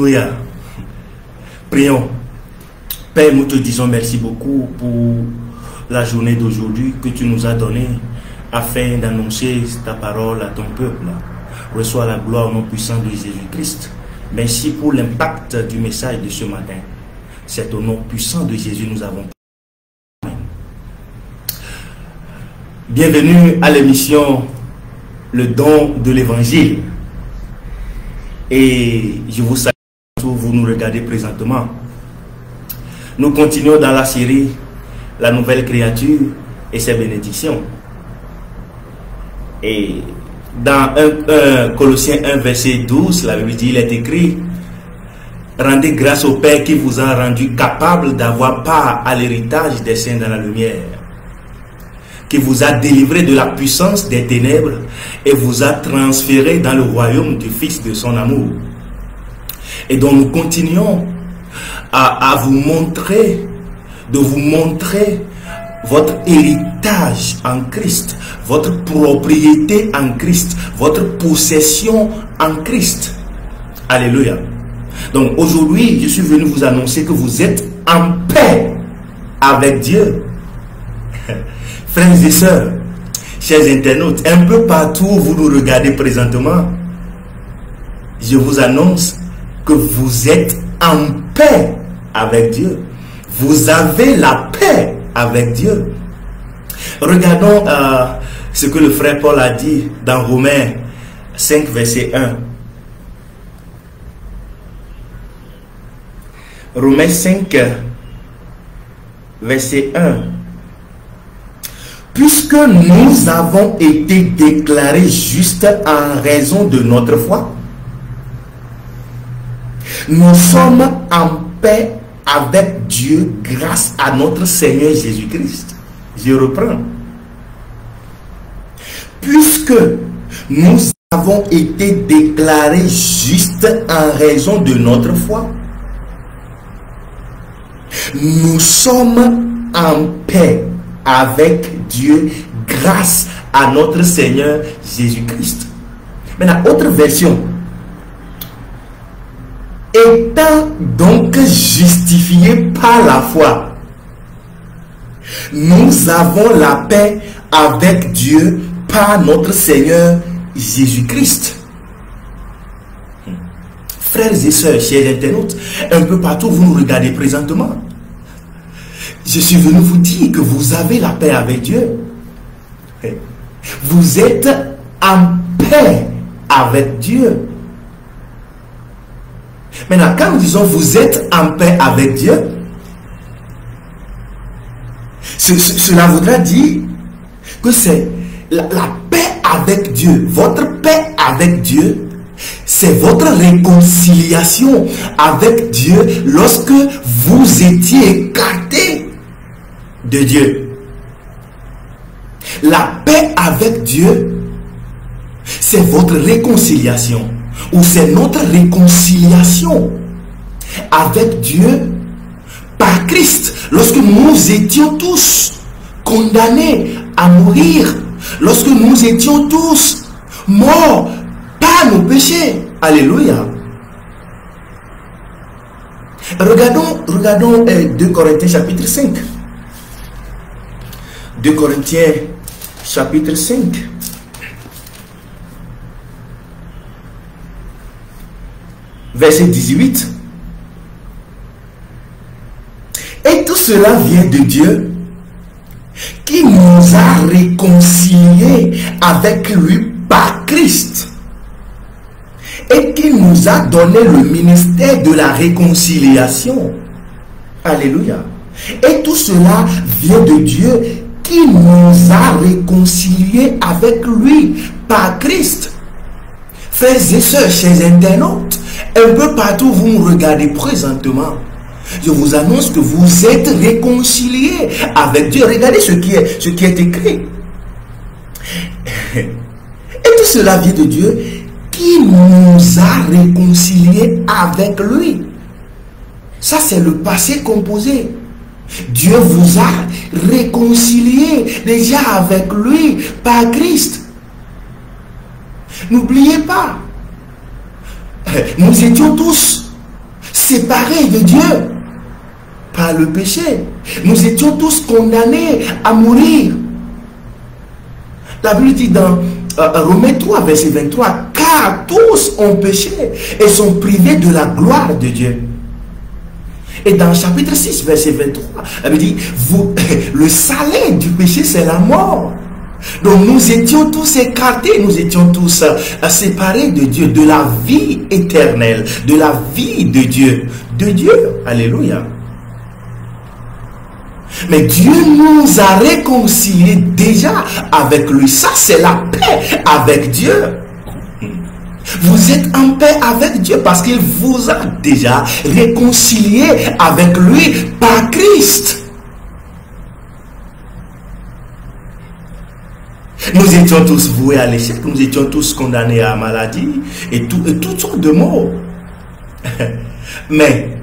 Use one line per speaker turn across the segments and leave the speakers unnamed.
Alléluia. Prions. Père, nous te disons merci beaucoup pour la journée d'aujourd'hui que tu nous as donnée afin d'annoncer ta parole à ton peuple. Reçois la gloire au nom puissant de Jésus-Christ. Merci pour l'impact du message de ce matin. C'est au nom puissant de Jésus nous avons. Amen. Bienvenue à l'émission Le don de l'évangile. Et je vous salue, vous nous regardez présentement. Nous continuons dans la série La nouvelle créature et ses bénédictions. Et dans Colossiens 1 verset 12, la Bible dit, il est écrit: rendez grâce au Père qui vous a rendu capable d'avoir part à l'héritage des saints dans la lumière, qui vous a délivré de la puissance des ténèbres et vous a transféré dans le royaume du Fils de son amour. Et donc nous continuons à vous montrer, de vous montrer votre héritage en Christ, votre propriété en Christ, votre possession en Christ. Alléluia. Donc aujourd'hui, je suis venu vous annoncer que vous êtes en paix avec Dieu. Frères et sœurs, chers internautes, un peu partout où vous nous regardez présentement, je vous annonce que vous êtes en paix avec Dieu. Vous avez la paix avec Dieu. Regardons ce que le frère Paul a dit dans Romains 5 verset 1. Romains 5 verset 1. Puisque nous avons été déclarés justes en raison de notre foi, nous sommes en paix avec Dieu grâce à notre Seigneur Jésus-Christ. Je reprends. Puisque nous avons été déclarés justes en raison de notre foi, nous sommes en paix avec Dieu grâce à notre Seigneur Jésus-Christ. Maintenant, autre version. Étant donc justifiés par la foi, nous avons la paix avec Dieu par notre Seigneur Jésus-Christ. Frères et sœurs, chers internautes, un peu partout où vous nous regardez présentement, je suis venu vous dire que vous avez la paix avec Dieu. Vous êtes en paix avec Dieu. Maintenant, quand nous disons vous êtes en paix avec Dieu, cela voudra dire que c'est la paix avec Dieu. Votre paix avec Dieu, c'est votre réconciliation avec Dieu lorsque vous étiez écartés de Dieu. La paix avec Dieu, c'est votre réconciliation, ou c'est notre réconciliation avec Dieu par Christ. Lorsque nous étions tous condamnés à mourir, lorsque nous étions tous morts par nos péchés. Alléluia. Regardons 2 Corinthiens chapitre 5. 2 Corinthiens chapitre 5. Verset 18. Et tout cela vient de Dieu qui nous a réconciliés avec lui par Christ et qui nous a donné le ministère de la réconciliation. Alléluia. Et tout cela vient de Dieu qui nous a réconciliés avec lui par Christ. Frères et sœurs, chers internautes, un peu partout où vous me regardez présentement, je vous annonce que vous êtes réconciliés avec Dieu. Regardez ce qui est écrit. Et tout cela vient de Dieu qui nous a réconciliés avec lui. Ça, c'est le passé composé. Dieu vous a réconcilié déjà avec lui par Christ. N'oubliez pas, nous étions tous séparés de Dieu par le péché. Nous étions tous condamnés à mourir. La Bible dit dans Romains 3, verset 23, car tous ont péché et sont privés de la gloire de Dieu. Et dans chapitre 6, verset 23, elle dit, le salaire du péché, c'est la mort. Donc nous étions tous écartés, nous étions tous séparés de Dieu, de la vie éternelle, de la vie de Dieu. Alléluia. Mais Dieu nous a réconciliés déjà avec lui. Ça, c'est la paix avec Dieu. Vous êtes en paix avec Dieu parce qu'il vous a déjà réconcilié avec lui par Christ. Nous étions tous voués à l'échec, nous étions tous condamnés à la maladie et toutes sortes de morts. Mais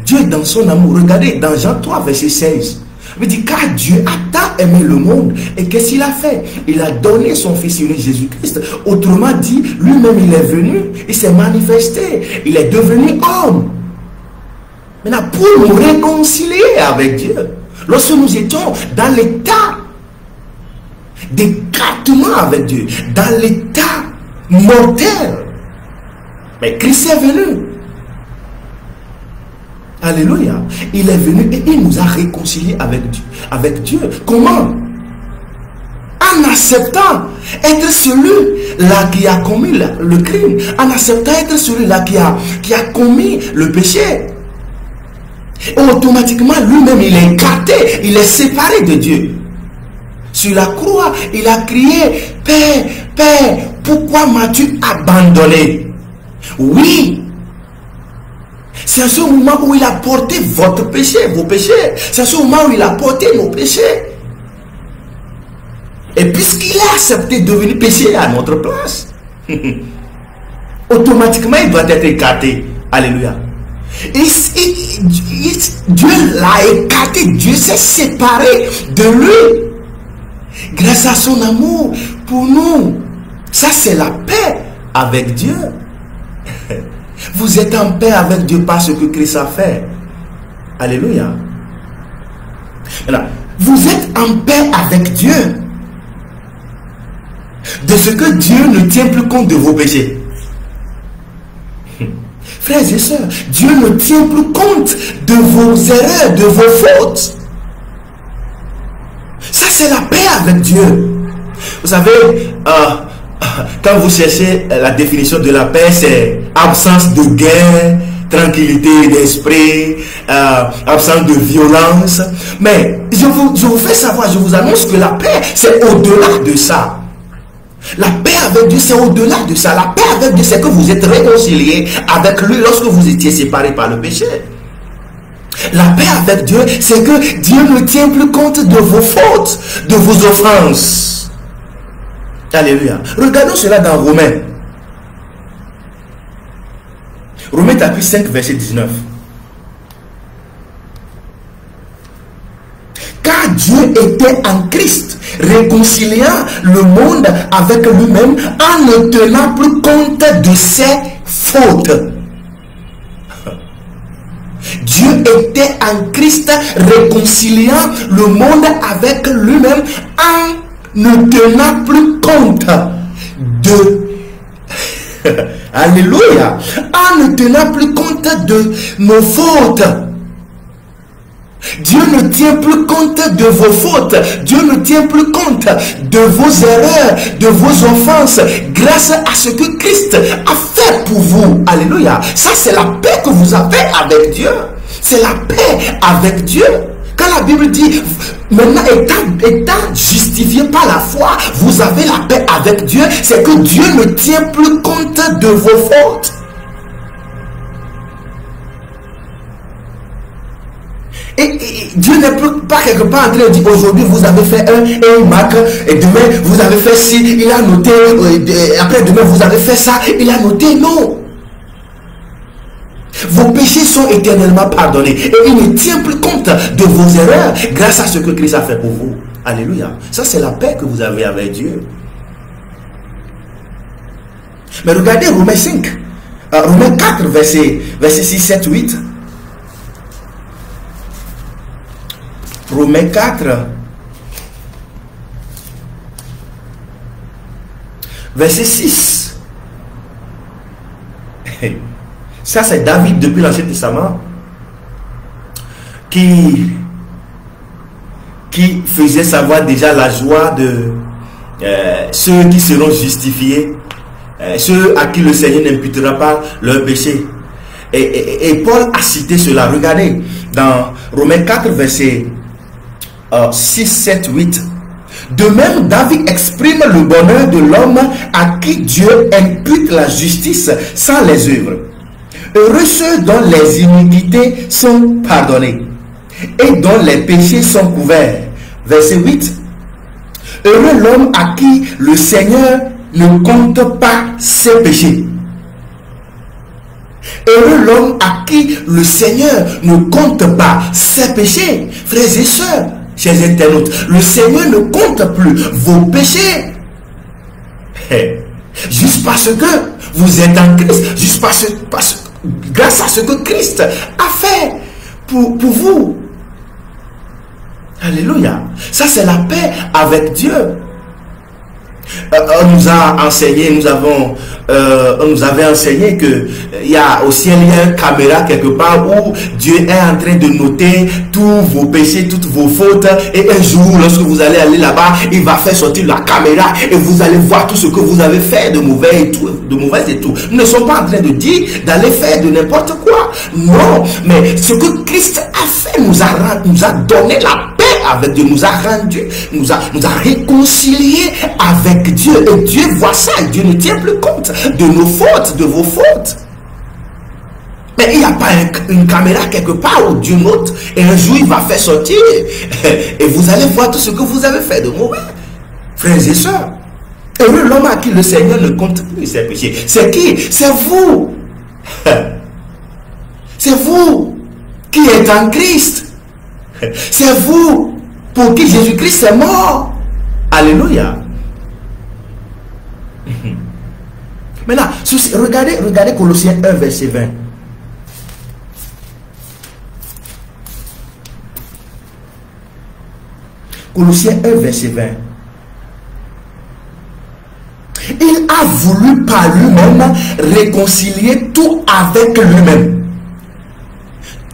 Dieu dans son amour, regardez dans Jean 3 verset 16, il dit car Dieu a tant aimé le monde et qu'est-ce qu'il a fait? Il a donné son fils unique Jésus-Christ. Autrement dit, lui-même il est venu, il s'est manifesté, il est devenu homme. Maintenant pour nous réconcilier avec Dieu, lorsque nous étions dans l'état d'écartement avec Dieu, dans l'état mortel, mais Christ est venu. Alléluia. Il est venu et il nous a réconciliés avec Dieu. Comment? En acceptant être celui-là qui a commis le crime. En acceptant être celui-là qui a commis le péché. Et automatiquement, lui-même, il est écarté. Il est séparé de Dieu. Sur la croix, il a crié, Père, Père, pourquoi m'as-tu abandonné? Oui. C'est à ce moment où il a porté votre péché, vos péchés. C'est à ce moment où il a porté nos péchés. Et puisqu'il a accepté de devenir péché à notre place, automatiquement il doit être écarté. Alléluia. Dieu l'a écarté, Dieu s'est séparé de lui. Grâce à son amour pour nous. Ça c'est la paix avec Dieu. Vous êtes en paix avec Dieu par ce que Christ a fait. Alléluia. Maintenant, vous êtes en paix avec Dieu de ce que Dieu ne tient plus compte de vos péchés. Frères et sœurs, Dieu ne tient plus compte de vos erreurs, de vos fautes. Ça, c'est la paix avec Dieu. Vous savez, quand vous cherchez la définition de la paix, c'est absence de guerre, tranquillité d'esprit, absence de violence. Mais je vous fais savoir, je vous annonce que la paix, c'est au-delà de ça. La paix avec Dieu, c'est au-delà de ça. La paix avec Dieu, c'est que vous êtes réconciliés avec lui lorsque vous étiez séparés par le péché. La paix avec Dieu, c'est que Dieu ne tient plus compte de vos fautes, de vos offenses. Alléluia. Regardons cela dans Romains. Romains chapitre 5, verset 19. Car Dieu était en Christ, réconciliant le monde avec lui-même en ne tenant plus compte de ses fautes. Dieu était en Christ, réconciliant le monde avec lui-même en ne tenant plus compte de Alléluia, en ne tenant plus compte de nos fautes. Dieu ne tient plus compte de vos fautes. Dieu ne tient plus compte de vos erreurs, de vos offenses, grâce à ce que Christ a fait pour vous. Alléluia. Ça, c'est la paix que vous avez avec Dieu. C'est la paix avec Dieu. Quand la Bible dit, maintenant étant justifié par la foi, vous avez la paix avec Dieu, c'est que Dieu ne tient plus compte de vos fautes. Et Dieu n'est plus pas quelque part en train de dire, aujourd'hui vous avez fait une marque, et demain vous avez fait ci, il a noté, après demain vous avez fait ça, il a noté, non. Vos péchés sont éternellement pardonnés. Et il ne tient plus compte de vos erreurs grâce à ce que Christ a fait pour vous. Alléluia. Ça, c'est la paix que vous avez avec Dieu. Mais regardez Romains 5, Romains 4, verset 6, 7, 8. Romains 4, verset 6. Ça, c'est David depuis l'Ancien Testament qui faisait savoir déjà la joie de ceux qui seront justifiés, ceux à qui le Seigneur n'imputera pas leur péché. Et Paul a cité cela. Regardez, dans Romains 4, verset 6, 7, 8. De même, David exprime le bonheur de l'homme à qui Dieu impute la justice sans les œuvres. Heureux ceux dont les iniquités sont pardonnées et dont les péchés sont couverts. Verset 8. Heureux l'homme à qui le Seigneur ne compte pas ses péchés. Heureux l'homme à qui le Seigneur ne compte pas ses péchés. Frères et sœurs, chers internautes, le Seigneur ne compte plus vos péchés. Juste parce que vous êtes en Christ, juste grâce à ce que Christ a fait pour vous. Alléluia. Ça, c'est la paix avec Dieu. On nous a enseigné, on nous avait enseigné que il y a au ciel, il y a une caméra quelque part où Dieu est en train de noter tous vos péchés, toutes vos fautes, et un jour, lorsque vous allez aller là-bas, il va faire sortir la caméra et vous allez voir tout ce que vous avez fait de mauvais et tout, Nous ne sommes pas en train de dire d'aller faire de n'importe quoi. Non, mais ce que Christ a fait nous a donné la paix avec Dieu, nous a réconciliés avec Dieu. Et Dieu voit ça, et Dieu ne tient plus compte de nos fautes, de vos fautes. Mais il n'y a pas une caméra quelque part où Dieu note, et un jour il va faire sortir, et vous allez voir tout ce que vous avez fait de mauvais. Frères et sœurs, heureux l'homme à qui le Seigneur ne compte plus ses péchés. C'est qui? C'est vous. C'est vous qui êtes en Christ. C'est vous pour qui Jésus-Christ est mort. Alléluia. Maintenant, regardez Colossiens 1, verset 20. Colossiens 1, verset 20. Il a voulu par lui-même réconcilier tout avec lui-même,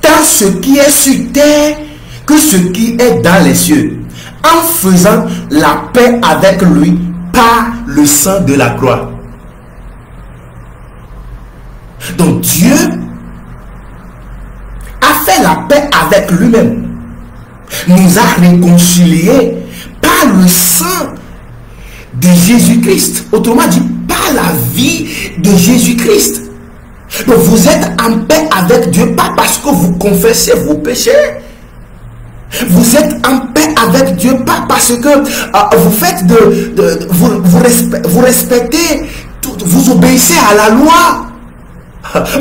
tant ce qui est sur terre que ce qui est dans les cieux, en faisant la paix avec lui par le sang de la croix. Donc Dieu a fait la paix avec lui-même, nous a réconciliés par le sang de Jésus-Christ, autrement dit par la vie de Jésus-Christ. Donc vous êtes en paix avec Dieu, pas parce que vous confessez vos péchés. Vous êtes en paix avec Dieu, pas parce que vous faites vous respectez, vous obéissez à la loi,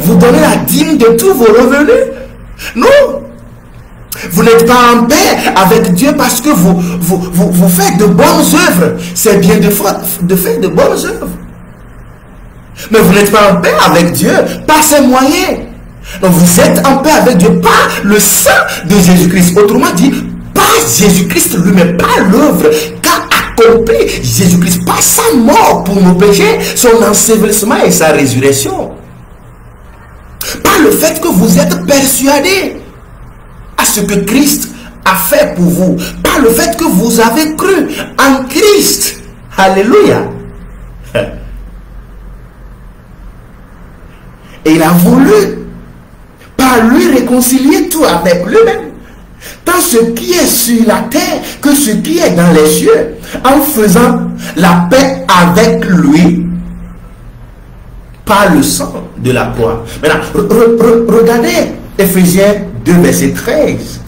vous donnez la dîme de tous vos revenus. Non, vous n'êtes pas en paix avec Dieu parce que vous faites de bonnes œuvres. C'est bien de faire de bonnes œuvres, mais vous n'êtes pas en paix avec Dieu par ses moyens. Donc vous êtes en paix avec Dieu par le sang de Jésus-Christ. Autrement dit, par Jésus-Christ lui-même, par l'œuvre qu'a accompli Jésus-Christ, par sa mort pour nos péchés, son ensevelissement et sa résurrection. Par le fait que vous êtes persuadé à ce que Christ a fait pour vous, par le fait que vous avez cru en Christ. Alléluia. Et il a voulu par lui réconcilier tout avec lui-même, tant ce qui est sur la terre que ce qui est dans les cieux, en faisant la paix avec lui par le sang de la croix. Maintenant, regardez Ephésiens 2, verset 13.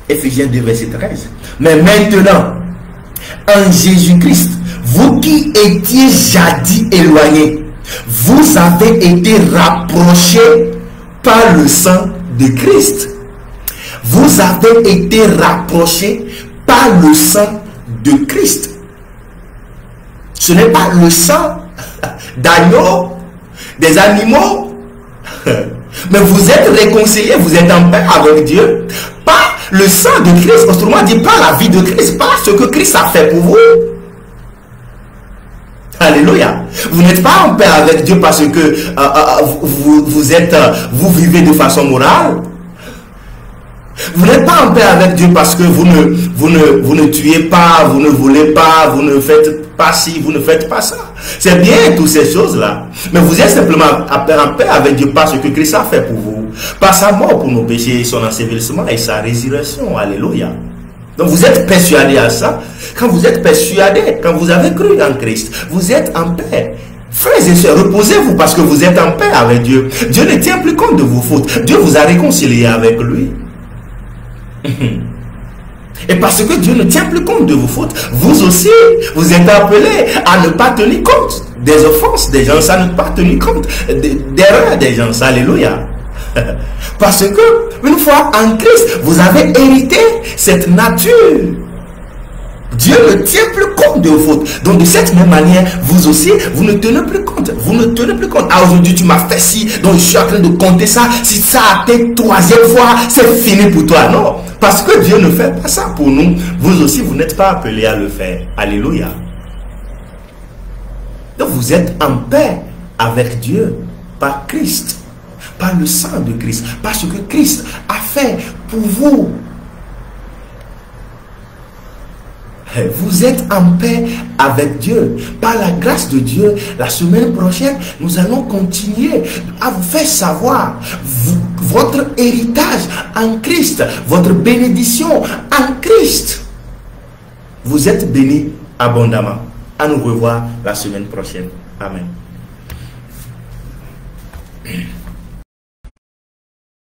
Ephésiens 2, verset 13. Mais maintenant, en Jésus-Christ, vous qui étiez jadis éloignés, vous avez été rapprochés par le sang de Christ. Vous avez été rapprochés par le sang de Christ. Ce n'est pas le sang d'agneau, des animaux. Mais vous êtes réconciliés, vous êtes en paix avec Dieu. Pas le sang de Christ, autrement dit, pas la vie de Christ, pas ce que Christ a fait pour vous. Alléluia. Vous n'êtes pas en paix avec Dieu parce que vous vivez de façon morale. Vous n'êtes pas en paix avec Dieu parce que vous ne tuez pas, vous ne volez pas, vous ne faites pas ci, vous ne faites pas ça. C'est bien toutes ces choses-là. Mais vous êtes simplement en paix avec Dieu parce que Christ a fait pour vous. Par sa mort pour nos péchés, son ensevelissement et sa résurrection. Alléluia. Donc vous êtes persuadé à ça. Quand vous êtes persuadé, quand vous avez cru en Christ, vous êtes en paix. Frères et sœurs, reposez-vous parce que vous êtes en paix avec Dieu. Dieu ne tient plus compte de vos fautes. Dieu vous a réconcilié avec lui. Et parce que Dieu ne tient plus compte de vos fautes, vous aussi, vous êtes appelés à ne pas tenir compte des offenses des gens, à ne pas tenir compte des erreurs des gens. Alléluia. Parce que, une fois en Christ, vous avez hérité cette nature. Dieu ne tient plus compte de vos fautes. Donc, de cette même manière, vous aussi, vous ne tenez plus compte. Vous ne tenez plus compte. Ah, aujourd'hui, tu m'as fait ci, donc je suis en train de compter ça. Si ça a été troisième fois, c'est fini pour toi. Non. Parce que Dieu ne fait pas ça pour nous. Vous aussi, vous n'êtes pas appelés à le faire. Alléluia. Donc, vous êtes en paix avec Dieu par Christ. Par le sang de Christ. Parce que Christ a fait pour vous. Vous êtes en paix avec Dieu. Par la grâce de Dieu, la semaine prochaine, nous allons continuer à vous faire savoir votre héritage en Christ, votre bénédiction en Christ. Vous êtes bénis abondamment. À nous revoir la semaine prochaine. Amen.